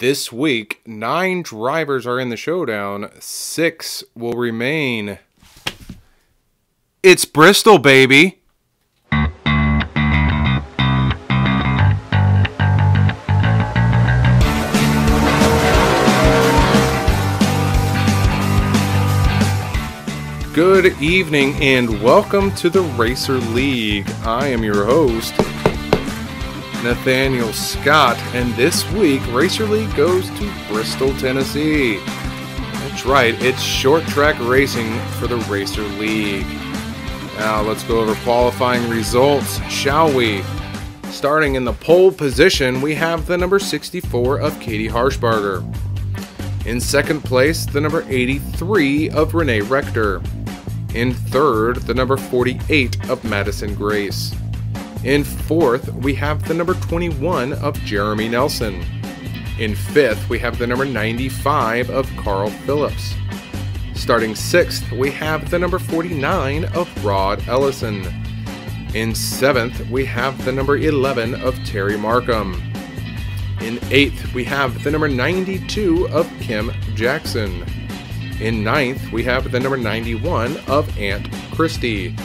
This week, 9 drivers are in the showdown. 6 will remain. It's Bristol, baby. Good evening and welcome to the Racer League. I am your host, Nathaniel Scott, and this week Racer League goes to Bristol, Tennessee. That's right, it's short track racing for the Racer League. Now let's go over qualifying results, shall we? Starting in the pole position, we have the number 64 of Katie Harshbarger. In second place, the number 83 of Renee Rector. In third, the number 48 of Madison Grace. In fourth, we have the number 21 of Jeremy Nelson. In fifth, we have the number 95 of Carl Phillips. Starting sixth, we have the number 49 of Rod Ellison. In seventh, we have the number 11 of Terry Markham. In eighth, we have the number 92 of Kim Jackson. In ninth, we have the number 91 of Aunt Christie.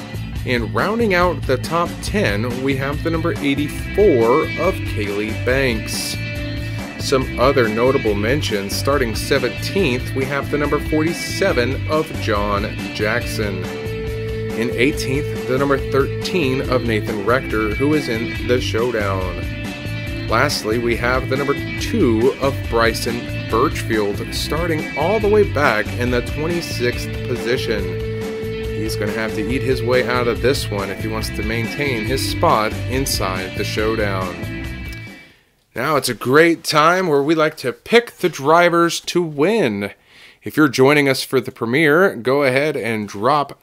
And rounding out the top 10, we have the number 84 of Kaylee Banks. Some other notable mentions, starting 17th, we have the number 47 of John Jackson. In 18th, the number 13 of Nathan Rector, who is in the showdown. Lastly, we have the number 2 of Bryson Birchfield, starting all the way back in the 26th position. He's going to have to eat his way out of this one if he wants to maintain his spot inside the showdown. Now it's a great time where we like to pick the drivers to win. If you're joining us for the premiere, go ahead and drop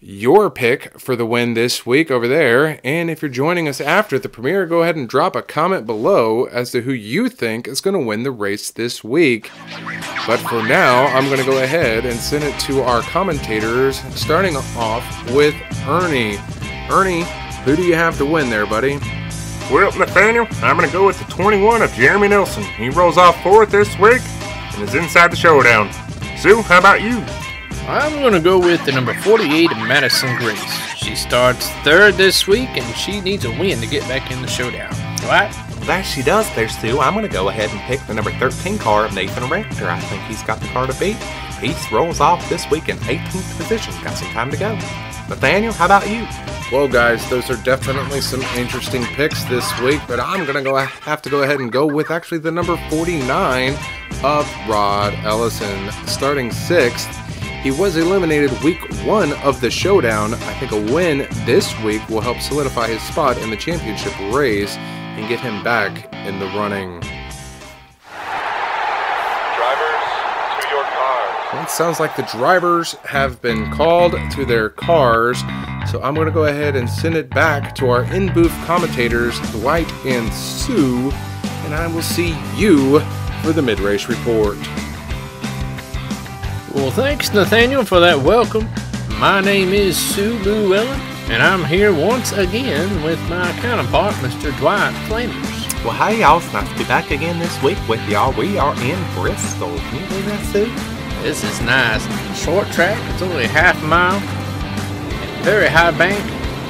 your pick for the win this week over there. And if you're joining us after the premiere, go ahead and drop a comment below as to who you think is going to win the race this week. But for now, I'm going to go ahead and send it to our commentators, starting off with Ernie. Ernie, who do you have to win there, buddy? Well, Nathaniel, I'm going to go with the 21 of Jeremy Nelson. He rolls off fourth this week and is inside the showdown. Sue, how about you? I'm going to go with the number 48 of Madison Grace. She starts third this week, and she needs a win to get back in the showdown. Right? That she does there, Sue. I'm going to go ahead and pick the number 13 car of Nathan Rector. I think he's got the car to beat. He rolls off this week in 18th position. Got some time to go. Nathaniel, how about you? Well, guys, those are definitely some interesting picks this week, but I'm going to have to go ahead and go with actually the number 49 of Rod Ellison. Starting 6th, he was eliminated week 1 of the showdown. I think a win this week will help solidify his spot in the championship race and get him back in the running. Drivers, to your cars. Well, it sounds like the drivers have been called to their cars, so I'm going to go ahead and send it back to our in-booth commentators, Dwight and Sue, and I will see you for the mid-race report. Well, thanks, Nathaniel, for that welcome. My name is Sue Llewellyn, and I'm here once again with my counterpart, Mr. Dwight Flanders. Well, hey, y'all. It's nice to be back again this week with y'all. We are in Bristol. Can you believe that, Sue? This is nice. Short track, it's only half a mile, and very high bank.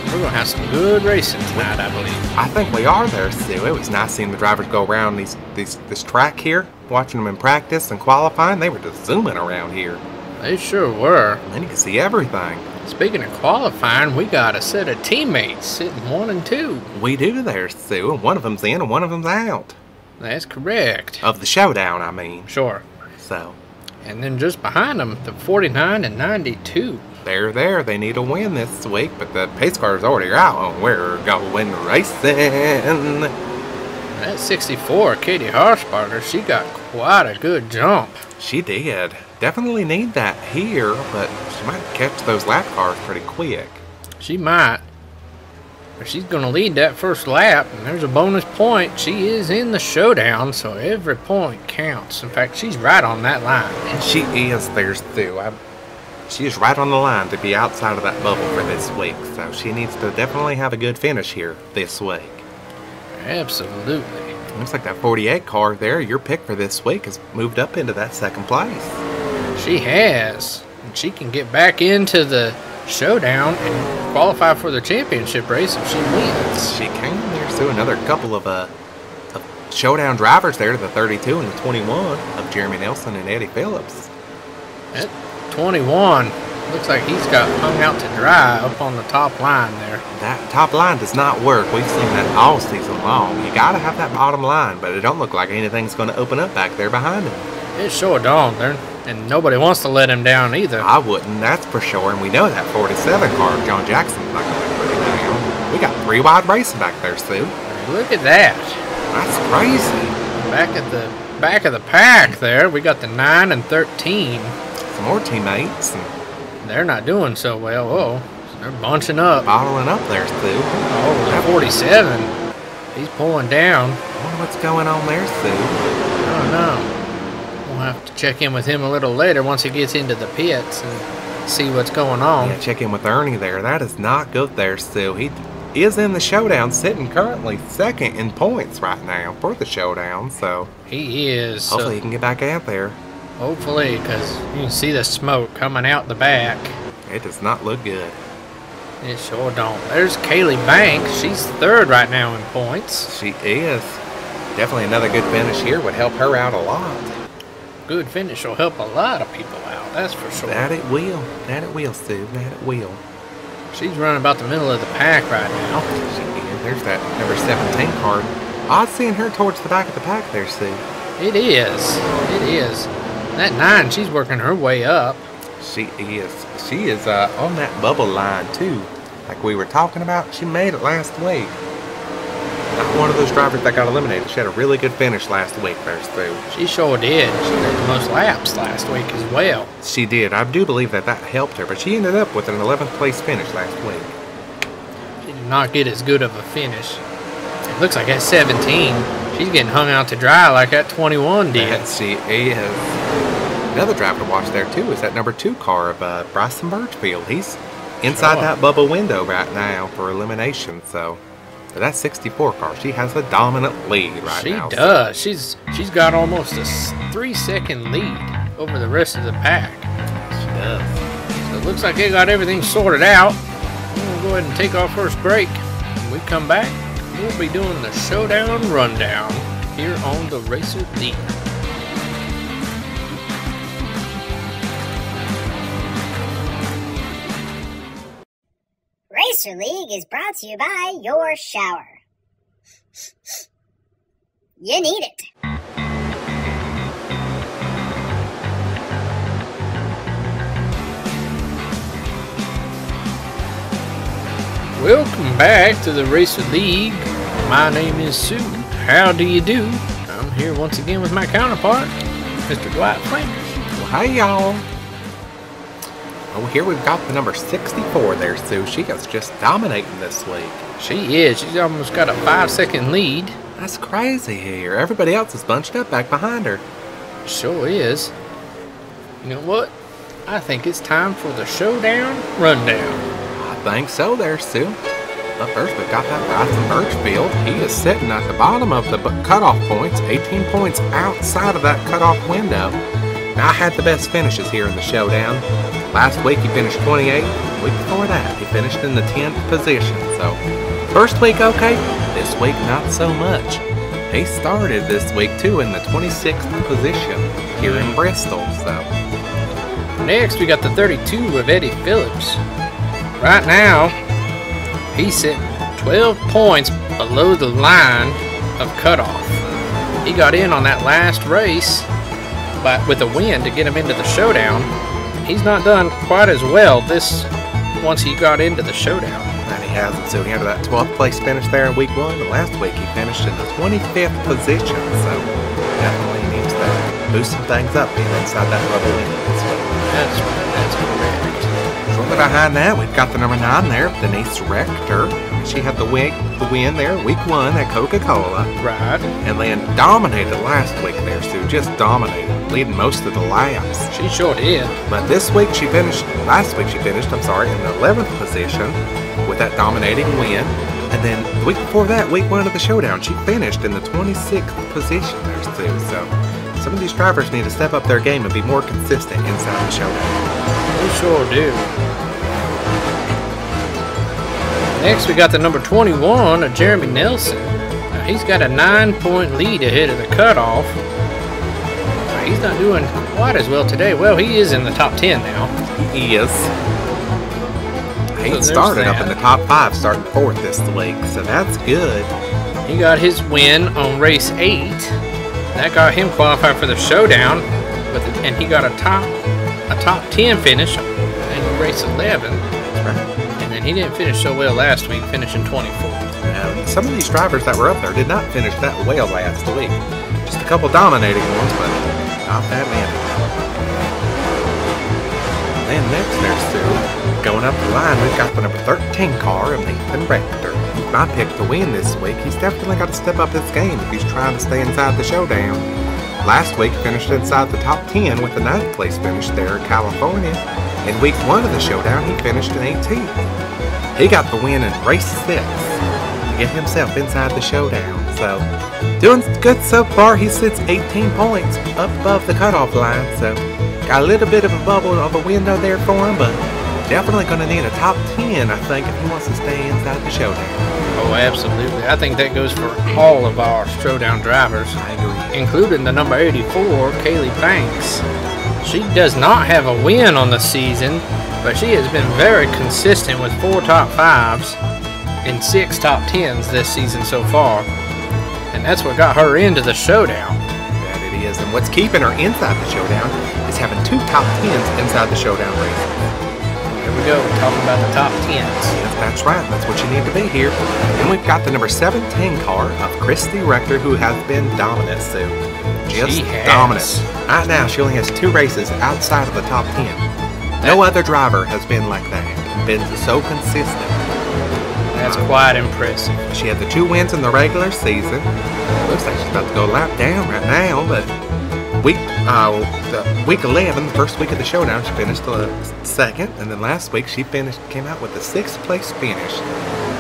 We're going to have some good racing tonight, I believe. I think we are there, Sue. It was nice seeing the drivers go around this track here, watching them in practice and qualifying. They were just zooming around here. They sure were. And you can see everything. Speaking of qualifying, we got a set of teammates sitting 1 and 2. We do there, Sue. And one of them's in and one of them's out. That's correct. Of the showdown, I mean. Sure. So. And then just behind them, the 49 and 92. They're there. They need a win this week, but the pace car's already out on we're going racing. That 64, Katie Harshbarger, she got quite a good jump. She did. Definitely need that here, but she might catch those lap cars pretty quick. She might. But she's going to lead that first lap, and there's a bonus point. She is in the showdown, so every point counts. In fact, she's right on that line. And she is there, Sue. She is right on the line to be outside of that bubble for this week, so she needs to definitely have a good finish here this week. Absolutely. Looks like that 48 car there, your pick for this week, has moved up into that second place. She has. And she can get back into the showdown and qualify for the championship race if she wins. She can. There's still another couple of showdown drivers there to the 32 and the 21 of Jeremy Nelson and Eddie Phillips. At 21, looks like he's got hung out to dry up on the top line there. That top line does not work. We've seen that all season long. You got to have that bottom line, but it don't look like anything's going to open up back there behind him. It sure don't. And nobody wants to let him down either. I wouldn't, that's for sure. And we know that 47 car of John Jackson's not going to put it down. We got 3 wide racing back there, Sue. Look at that. That's crazy. Back of the pack there, we got the 9 and 13. Some more teammates. And they're not doing so well. Oh, they're bunching up. bottling up there, Sue. Oh, the 47. He's pulling down. I wonder what's going on there, Sue. I don't know. We'll have to check in with him a little later once he gets into the pits and see what's going on. Yeah, check in with Ernie there. That is not good there, Sue. He is in the showdown, sitting currently second in points right now for the showdown, so he is. Hopefully he can get back out there. Hopefully, because you can see the smoke coming out the back. It does not look good. It sure don't. There's Kaylee Banks. She's third right now in points. She is. Definitely another good finish here would help her out a lot. Good finish will help a lot of people out, that's for sure. That it will. That it will, Sue. That it will. She's running about the middle of the pack right now. She is. There's that number 17 card. Odd seeing her towards the back of the pack there, Sue. It is. It is. That 9, she's working her way up. She is. She is on that bubble line, too. Like we were talking about, she made it last week. Not one of those drivers that got eliminated. She had a really good finish last week there, Sue. She sure did. She made the most laps last week as well. She did. I do believe that helped her, but she ended up with an 11th place finish last week. She did not get as good of a finish. It looks like at 17, she's getting hung out to dry like that 21 did. That she is. Another driver to watch there, too, is that number 2 car of Bryson Birchfield. He's inside that bubble window right now for elimination, so... But that 64 car, she has a dominant lead right now. She does. She's got almost a 3-second lead over the rest of the pack. She does. So it looks like they got everything sorted out. We'll go ahead and take our first break. When we come back, we'll be doing the Showdown Rundown here on the Racer League. Racer League is brought to you by your shower. You need it. Welcome back to the Racer League. My name is Sue. How do you do? I'm here once again with my counterpart, Mr. Dwight Flanders. Well, hey, y'all. Oh, here we've got the number 64 there, Sue. She is just dominating this week. She is. She's almost got a 5-second lead. That's crazy here. Everybody else is bunched up back behind her. Sure is. You know what? I think it's time for the Showdown Rundown. I think so there, Sue. Up first, we've got that Bryson Birchfield. He is sitting at the bottom of the cutoff points, 18 points outside of that cutoff window. Now, I had the best finishes here in the Showdown. Last week, he finished 28th. The week before that, he finished in the 10th position. So, first week, okay. This week, not so much. He started this week, too, in the 26th position here in Bristol. So, next, we got the 32 of Eddie Phillips. Right now, he's sitting 12 points below the line of cutoff. He got in on that last race with a win to get him into the Showdown. He's not done quite as well once he got into the Showdown. And he hasn't. So he had that 12th place finish there in week 1. And last week he finished in the 25th position. So definitely needs to boost some things up being inside that bubble window this week. That's correct. Shortly behind that, we've got the number 9 there, Denise Rector. She had the win there, week 1 at Coca-Cola. Right. And then dominated last week there, Sue. Just dominated, leading most of the laps. She sure did. But last week she finished, in the 11th position with that dominating win. And then the week before that, week 1 of the Showdown, she finished in the 26th position there, Sue. So some of these drivers need to step up their game and be more consistent inside the Showdown. We sure do. Next, we got the number 21 of Jeremy Nelson. Now, he's got a 9-point lead ahead of the cutoff. He's not doing quite as well today. Well, he is in the top 10 now. He is. He started up in the top 5, starting 4th this week, so that's good. He got his win on race 8. That got him qualified for the Showdown, and he got a top 10 finish in race 11. That's right. And then he didn't finish so well last week, finishing 24th. Now, some of these drivers that were up there did not finish that well last week. Just a couple dominating ones, but not that many. And next there's Sue. Going up the line, we've got the number 13 car of Nathan Rector. He's my pick to win this week. He's definitely got to step up his game if he's trying to stay inside the Showdown. Last week, he finished inside the top 10 with the 9th place finish there in California. In week 1 of the Showdown, he finished in 18th. He got the win in race 6 to get himself inside the Showdown. So, doing good so far. He sits 18 points up above the cutoff line. So, got a little bit of a bubble of a window there for him, but definitely going to need a top 10, I think, if he wants to stay inside the Showdown. Oh, absolutely. I think that goes for all of our Showdown drivers. I agree. Including the number 84, Kaylee Banks. She does not have a win on the season, but she has been very consistent with 4 top 5s and 6 top 10s this season so far. And that's what got her into the Showdown. That it is. And what's keeping her inside the Showdown is having 2 top 10s inside the Showdown race. Here we go, we're talking about the top 10s. Yes, that's right. That's what you need to be here. And we've got the number 17 car of Christy Rector, who has been dominant, Sue. Just dominant. Right now, she only has 2 races outside of the top 10. No other driver has been like that and been so consistent. That's quite impressive. She had the 2 wins in the regular season. Looks like she's about to go a lap down right now, but week 11, the first week of the Showdown, she finished the 2nd, and then last week she came out with the 6th place finish.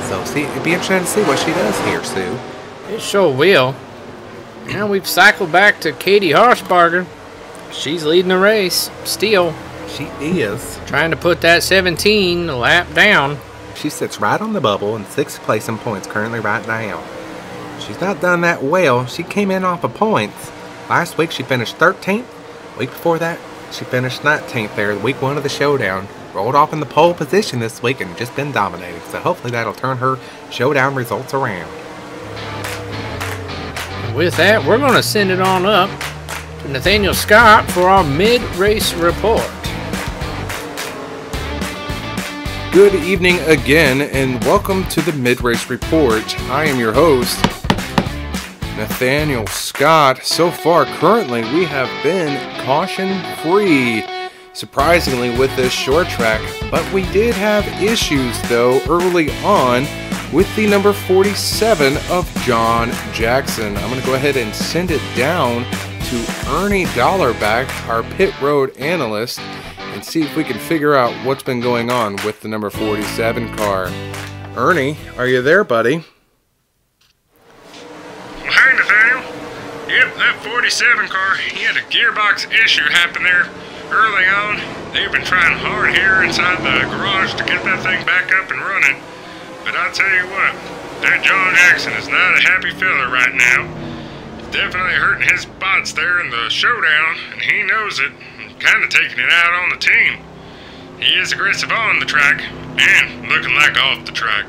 So see, it'd be interesting to see what she does here, Sue. It sure will. Now we've cycled back to Katie Harshbarger. She's leading the race still. She is. Trying to put that 17 lap down. She sits right on the bubble in 6th place in points currently right now. She's not done that well. She came in off of points. Last week she finished 13th. Week before that she finished 19th there, week 1 of the Showdown. Rolled off in the pole position this week and just been dominating. So hopefully that'll turn her Showdown results around. With that, we're going to send it on up to Nathaniel Scott for our mid-race report. Good evening again, and welcome to the Mid-Race Report. I am your host, Nathaniel Scott. So far, currently, we have been caution-free, surprisingly, with this short track. But we did have issues, though, early on with the number 47 of John Jackson. I'm going to go ahead and send it down to Ernie Dollarback, our pit road analyst, and see if we can figure out what's been going on with the number 47 car. Ernie, are you there, buddy? Well, hey, Nathaniel. Yep, that 47 car, he had a gearbox issue happen there early on. They've been trying hard here inside the garage to get that thing back up and running. But I'll tell you what, that John Jackson is not a happy fella right now. He's definitely hurting his spots there in the Showdown, and he knows it. Kind of taking it out on the team. He is aggressive on the track and looking like off the track.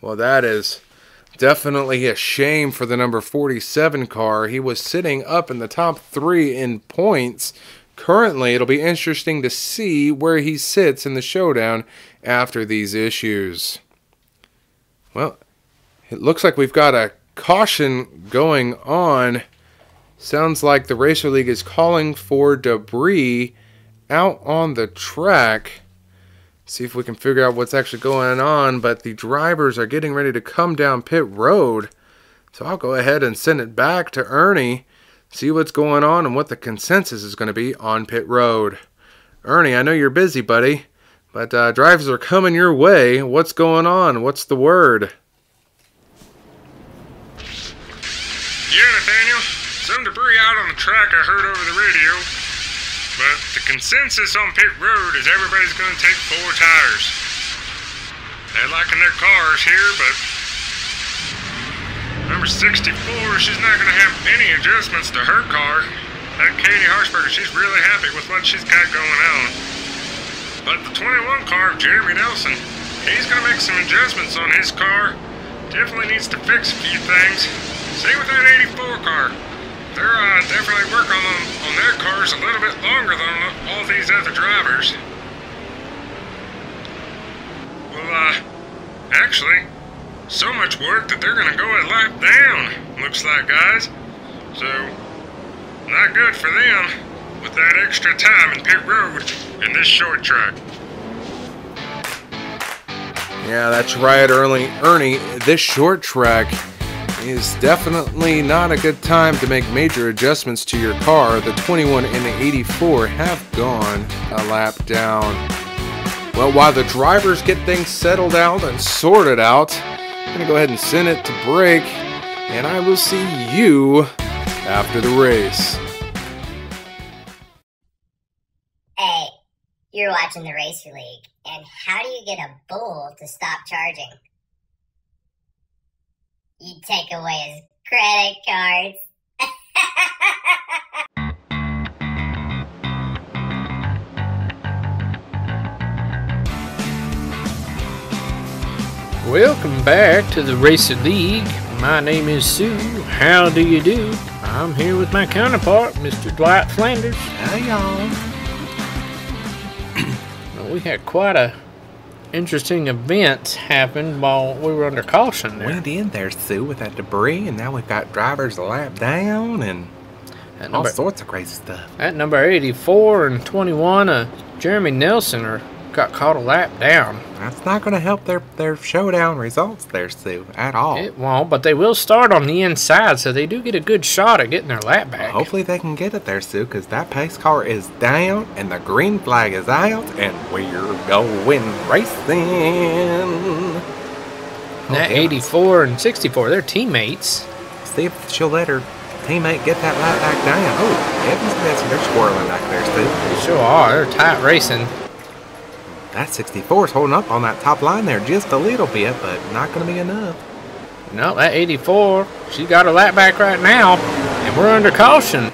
Well, that is definitely a shame for the number 47 car. He was sitting up in the top 3 in points. Currently, it'll be interesting to see where he sits in the Showdown after these issues. Well, it looks like we've got a caution going on. Sounds like the Racer League is calling for debris out on the track. See if we can figure out what's actually going on, but the drivers are getting ready to come down pit road. So I'll go ahead and send it back to Ernie, see what's going on and what the consensus is going to be on pit road. Ernie, I know you're busy, buddy. But drivers are coming your way. What's going on? What's the word? Yeah, Nathaniel. Some debris out on the track I heard over the radio. But the consensus on pit road is everybody's going to take 4 tires. They're liking their cars here, but number 64, she's not going to have any adjustments to her car. That Katie Harshberger, she's really happy with what she's got going on. But the 21 car of Jeremy Nelson, he's going to make some adjustments on his car. Definitely needs to fix a few things. Same with that 84 car. They're definitely working on their cars a little bit longer than all these other drivers. Well, actually, so much work that they're gonna go a lap down, looks like, guys. So, not good for them with that extra time in pit road in this short track. Yeah, that's right, Ernie. This short track is definitely not a good time to make major adjustments to your car. The 21 and the 84 have gone a lap down. Well, while the drivers get things settled out and sorted out, I'm going to go ahead and send it to break, and I will see you after the race. Hey, you're watching the Racer League, and how do you get a bull to stop charging? You take away his credit cards. Welcome back to the Racer League. My name is Sue. How do you do? I'm here with my counterpart, Mr. Dwight Flanders. Hey, y'all. We had quite a interesting event happen while we were under caution there. We did there, Sue, with that debris, and now we've got drivers a lap down and all sorts of crazy stuff. At number 84 and 21, Jeremy Nelson got caught a lap down. That's not going to help their showdown results there, Sue, at all. It won't, but they will start on the inside, so they do get a good shot at getting their lap back. Hopefully they can get it there, Sue, because that pace car is down and the green flag is out and we're going racing. That 84 and 64, they're teammates. See if she'll let her teammate get that lap back down. Oh, Evans and Betsy, they're squirreling back there, Sue. They sure are. They're tight racing. That 64 is holding up on that top line there just a little bit, but not going to be enough. No, that 84, she got her lap back right now, and we're under caution.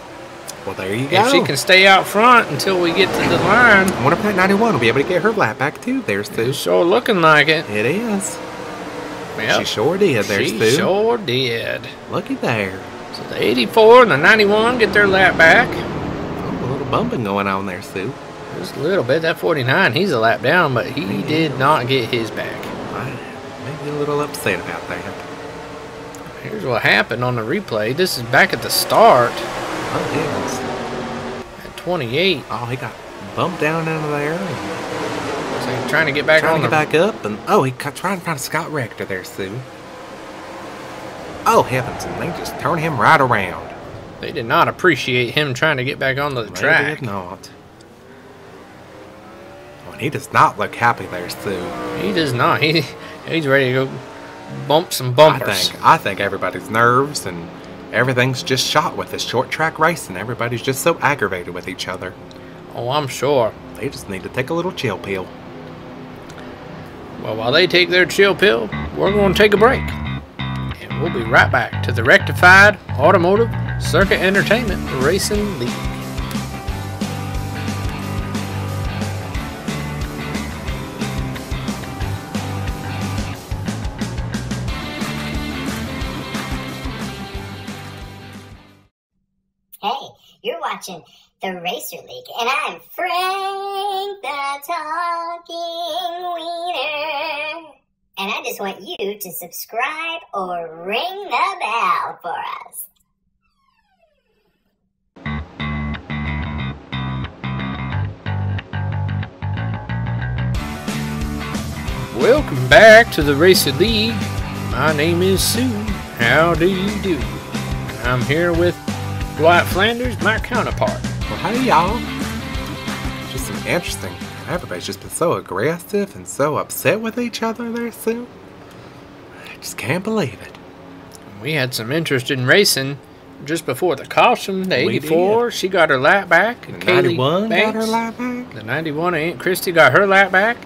Well, there you go. If she can stay out front until we get to the line. I wonder if that 91 will be able to get her lap back too there, Stu. It's sure looking like it. It is. Well, she sure did there, Stu. She sure did. Looky there. So the 84 and the 91 get their lap back. Oh, a little bumping going on there, Stu. Just a little bit. That 49, he's a lap down, but he did not get his back. Maybe a little upset about that. Here's what happened on the replay. This is back at the start. Oh, yes. At 28. Oh, he got bumped down into there. So he's trying to get back on. Trying to get back up, and oh, he trying to find Scott Rector there, Sue. Oh, heavens, and they just turn him right around. They did not appreciate him trying to get back onto the track. They did not. He does not look happy there, Stu. He does not. He's ready to go bump some bumpers. I think everybody's nerves and everything's just shot with this short track racing. Everybody's just so aggravated with each other. Oh, I'm sure. They just need to take a little chill pill. Well, while they take their chill pill, we're going to take a break. And we'll be right back to the Rectified Automotive Circuit Entertainment Racing League. Hey, you're watching the Racer League, and I'm Frank the Talking Wiener. And I just want you to subscribe or ring the bell for us. Welcome back to the Racer League. My name is Sue. How do you do? I'm here with Dwight Flanders, my counterpart. Well, hey, y'all. Just some interesting Everybody's just been so aggressive and so upset with each other there, Sue. I just can't believe it. We had some interest in racing just before the caution. The 84, she got her lap back. The And 91 Banks, got her lap back. The 91, Aunt Christy got her lap back.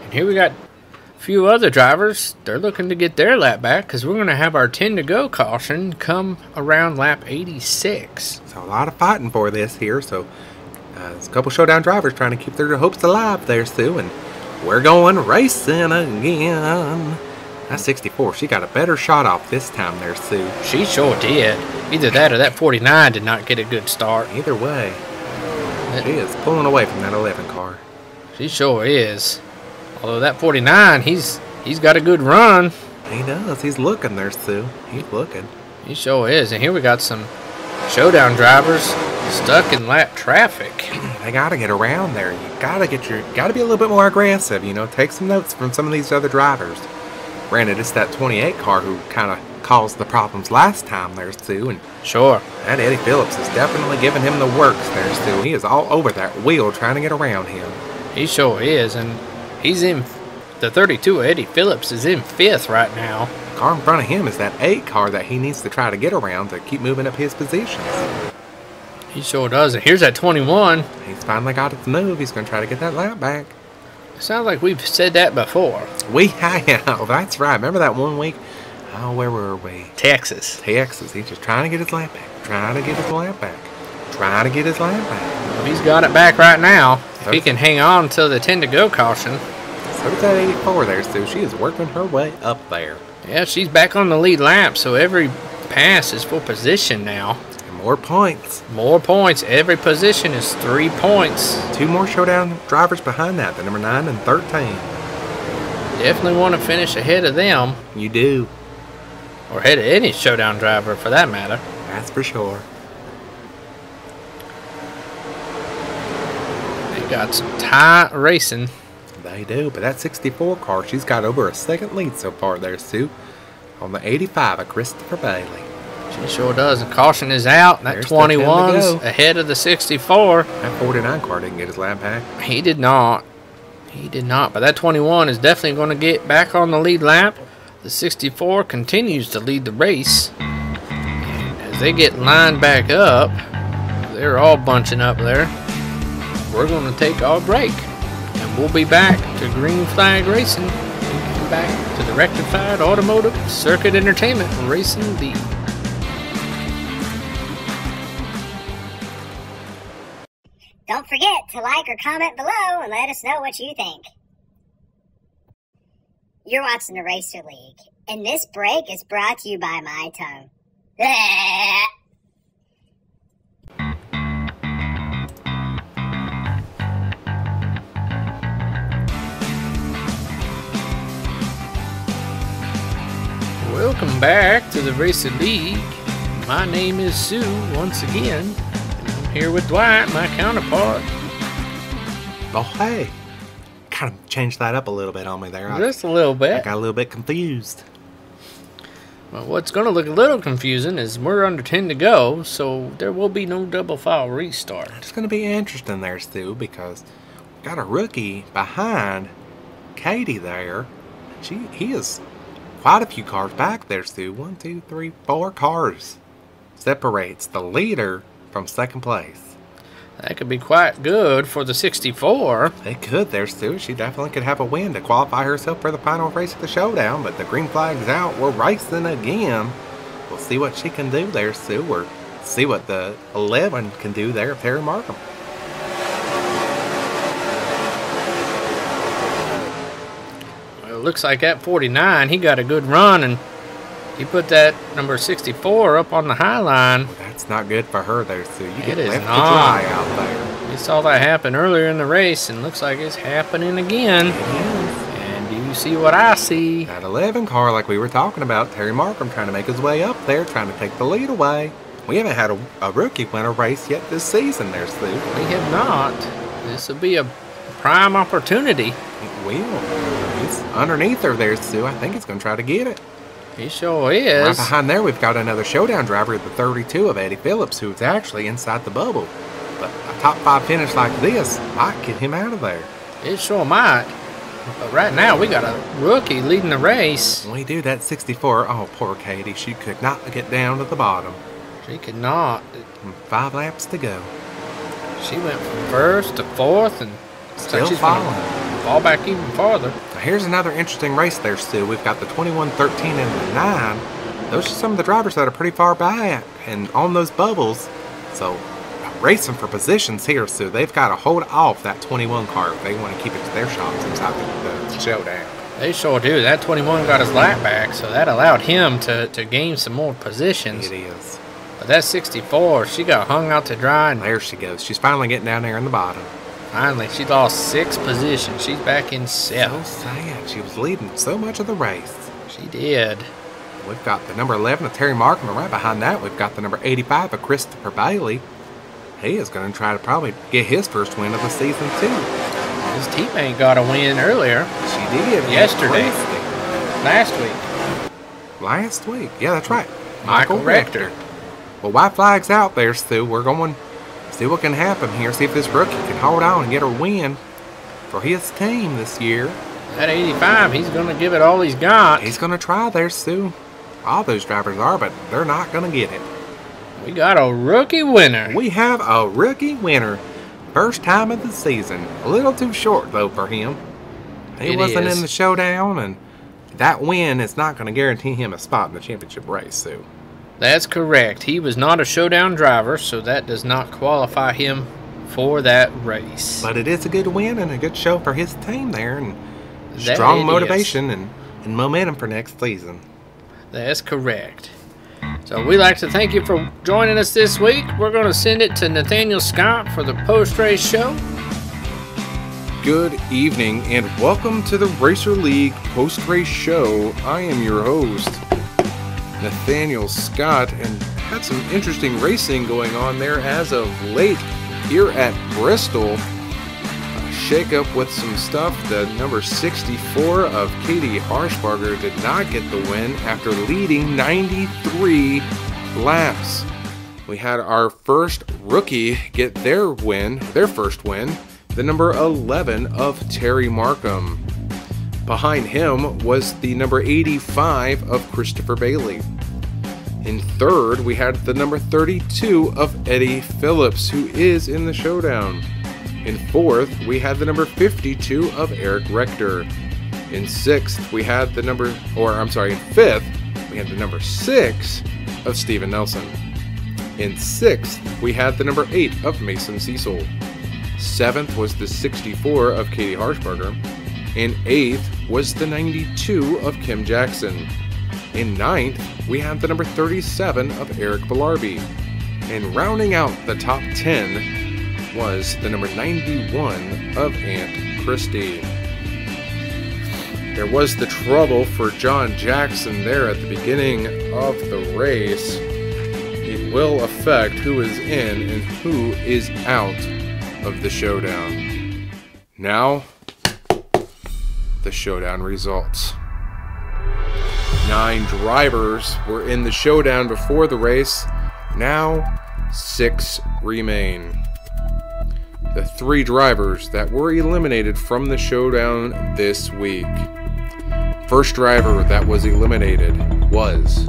And here we got a few other drivers. They're looking to get their lap back because we're going to have our 10 to go caution come around lap 86. So a lot of fighting for this here. So there's a couple Showdown drivers trying to keep their hopes alive there, Sue. And we're going racing again. That 64, she got a better shot off this time there, Sue. She sure did. Either that or that 49 did not get a good start. Either way, she is pulling away from that 11 car. She sure is. Although that 49, he's got a good run. He does. He's looking there, Sue. He's looking. He sure is. And here we got some Showdown drivers stuck in lap traffic. They gotta get around there. You gotta be a little bit more aggressive. You know, take some notes from some of these other drivers. Granted, it's that 28 car who kind of caused the problems last time there, Sue. And Sure. that Eddie Phillips is definitely giving him the works there, Sue. He is all over that wheel trying to get around him. He sure is. And he's in the 32. Eddie Phillips is in 5th right now. The car in front of him is that 8 car that he needs to try to get around to keep moving up his positions. He sure does. And here's that 21. He's finally got it to move. He's going to try to get that lap back. Sounds like we've said that before. We have. That's right. Remember that one week? Oh, where were we? Texas. Texas. He's just trying to get his lap back. Trying to get his lap back. Trying to get his lap back. Well, he's got it back right now. If he can hang on until the 10 to go caution. So does that 84 there, Sue. She is working her way up there. Yeah, she's back on the lead lap, so every pass is for position now. And more points. More points. Every position is 3 points. 2 more Showdown drivers behind that, the number 9 and 13. Definitely want to finish ahead of them, You do. or ahead of any Showdown driver for that matter. That's for sure. They got some tight racing. They do, but that 64 car, she's got over a second lead so far there, Sue. On the 85 of Christopher Bailey. She sure does. The caution is out. That There's the 10 to 21's go. ahead of the 64. That 49 car didn't get his lap back. He did not. He did not. But that 21 is definitely going to get back on the lead lap. The 64 continues to lead the race. And as they get lined back up, they're all bunching up there. We're going to take our break. And we'll be back to Green Flag Racing. And back to the Rectified Automotive Circuit Entertainment Racing League. Don't forget to like or comment below and let us know what you think. You're watching the Racer League, and this break is brought to you by my tongue. Welcome back to the Racer League. My name is Sue once again. And I'm here with Dwight, my counterpart. Oh, hey. Kind of changed that up a little bit on me there. Just a little I bit. got a little bit confused. Well, what's going to look a little confusing is we're under 10 to go, so there will be no double file restart. It's going to be interesting there, Stu, because we got a rookie behind Katie there. He is quite a few cars back there, Stu. 1, 2, 3, 4 cars separates the leader from second place. That could be quite good for the 64. They could there, Stu. She definitely could have a win to qualify herself for the final race of the Showdown, but the green flag's out. We're racing again. We'll see what she can do there, Stu, or see what the 11 can do there of Terry Markham. Well, it looks like at 49, he got a good run, and he put that number 64 up on the high line. That's not good for her there, Stu. You get It is left to not. dry out there. We saw that happen earlier in the race, and looks like it's happening again. It is. And do you see what I see? That 11 car, like we were talking about, Terry Markham trying to make his way up there, trying to take the lead away. We haven't had a rookie win a race yet this season there, Stu. We have not. This will be a prime opportunity. It will. He's underneath her there, Stu. I think he's going to try to get it. He sure Right is. behind there, we've got another Showdown driver, the 32 of Eddie Phillips, who's actually inside the bubble. But a top 5 finish like this might get him out of there. It sure might. But right now, we got a rookie leading the race. We do that 64. Oh, poor Katie. She could not get down to the bottom. She could not. 5 laps to go. She went from first to fourth and Still she's falling. gonna fall back even farther. Now here's another interesting race there, Stu. We've got the 21, 13, and the 9. Those are some of the drivers that are pretty far back and on those bubbles. So, racing for positions here, Stu. They've got to hold off that 21 car if they want to keep it to their shots inside the showdown. They sure do. That 21 got his lap back, so that allowed him to gain some more positions. It is. But that 64, she got hung out to dry, and There she goes. She's finally getting down there in the bottom. finally she lost 6 positions. She's back in So 7th. sad. She was leading so much of the race. She did. We've got the number 11 of Terry Markham, and right behind that we've got the number 85 of Christopher Bailey. He is going to try to probably get his first win of the season too. His teammate got a win earlier, She did. Yesterday. Wednesday. last week. Last week. Yeah, that's right. Michael Rector. Well, white flag's out there, Stu. We're going to see what can happen here. See if this rookie can hold on and get a win for his team this year. At 85, he's going to give it all he's got. He's going to try there, Stu. All those drivers are, but they're not going to get it. We got a rookie winner. We have a rookie winner. First time of the season. A little too short, though, for him. He It wasn't is. in the showdown, and that win is not going to guarantee him a spot in the championship race, Sue. That's correct. He was not a showdown driver, so that does not qualify him for that race. But it is a good win and a good show for his team there, and That strong it motivation and momentum for next season. That's correct. So we'd like to thank you for joining us this week. We're going to send it to Nathaniel Scott for the post-race show. Good evening and welcome to the Racer League post-race show. I am your host, Nathaniel Scott, and had some interesting racing going on there as of late here at Bristol. Shake up with some stuff. The number 64 of Katie Harshbarger did not get the win after leading 93 laps. We had our first rookie get their first win, the number 11 of Terry Markham. Behind him was the number 85 of Christopher Bailey. In third, we had the number 32 of Eddie Phillips, who is in the showdown. In fourth, we had the number 52 of Eric Rector. In fifth, we had the number 6 of Steven Nelson. In sixth, we had the number 8 of Mason Cecil. Seventh was the 64 of Katie Harshbarger. In eighth was the 92 of Kim Jackson. In ninth, we had the number 37 of Eric Bellarby. And rounding out the top 10 was the number 91 of Aunt Christie. There was the trouble for John Jackson there at the beginning of the race. It will affect who is in and who is out of the showdown. Now, the showdown results. 9 drivers were in the showdown before the race. Now, 6 remain. The 3 drivers that were eliminated from the showdown this week. First driver that was eliminated was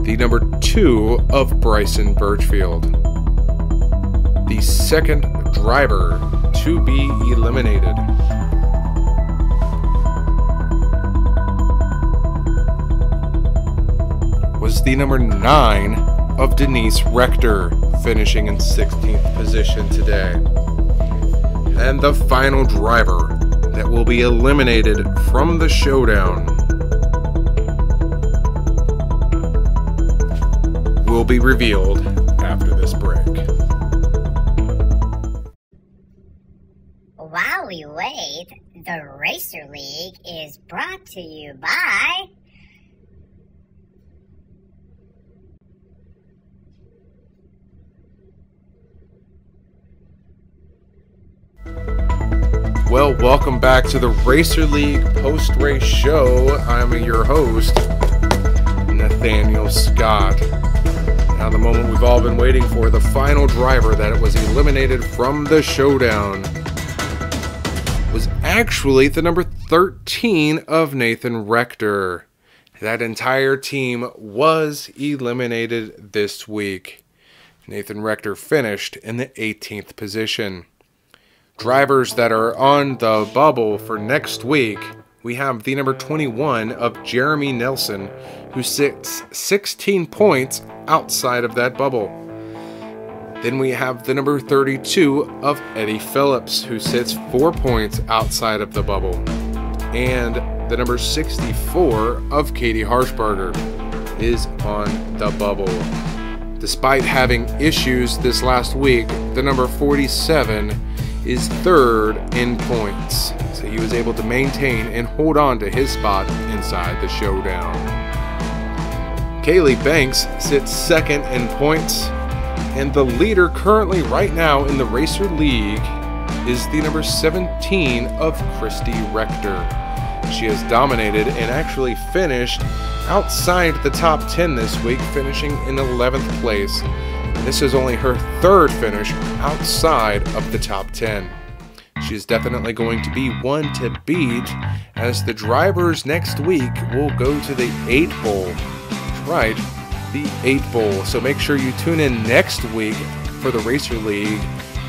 the number 2 of Bryson Birchfield. The second driver to be eliminated was the number 9 of Denise Rector, finishing in 16th position today. And the final driver that will be eliminated from the showdown will be revealed after this break. While we wait, the Racer League is brought to you by Well, welcome back to the Racer League post-race show. I'm your host, Nathaniel Scott. Now the moment we've all been waiting for, the final driver that was eliminated from the showdown was actually the number 13 of Nathan Rector. That entire team was eliminated this week. Nathan Rector finished in the 18th position. Drivers that are on the bubble for next week, we have the number 21 of Jeremy Nelson, who sits 16 points outside of that bubble. Then we have the number 32 of Eddie Phillips, who sits 4 points outside of the bubble. And the number 64 of Katie Harshbarger is on the bubble. Despite having issues this last week, the number 47 is third in points. So he was able to maintain and hold on to his spot inside the showdown. Kaylee Banks sits second in points, and the leader currently right now in the Racer League is the number 17 of Christy Rector. She has dominated and actually finished outside the top 10 this week, finishing in 11th place. This is only her third finish outside of the top 10. She is definitely going to be one to beat, as the drivers next week will go to the 8 Bowl. That's right, the 8 Bowl. So make sure you tune in next week for the Racer League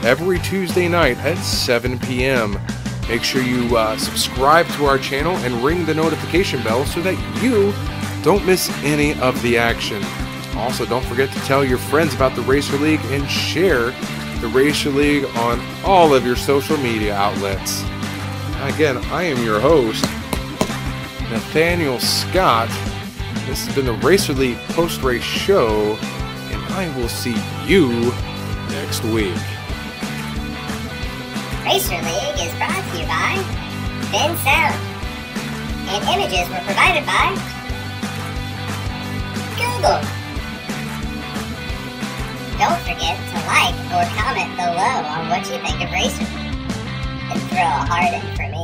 every Tuesday night at 7 p.m. Make sure you subscribe to our channel and ring the notification bell so that you don't miss any of the action. Also, don't forget to tell your friends about the Racer League and share the Racer League on all of your social media outlets. Again, I am your host, Nathaniel Scott. This has been the Racer League post-race show, and I will see you next week. Racer League is brought to you by Ben Sound, and images were provided by Google. Don't forget to like or comment below on what you think of Racer League, and throw a heart in for me.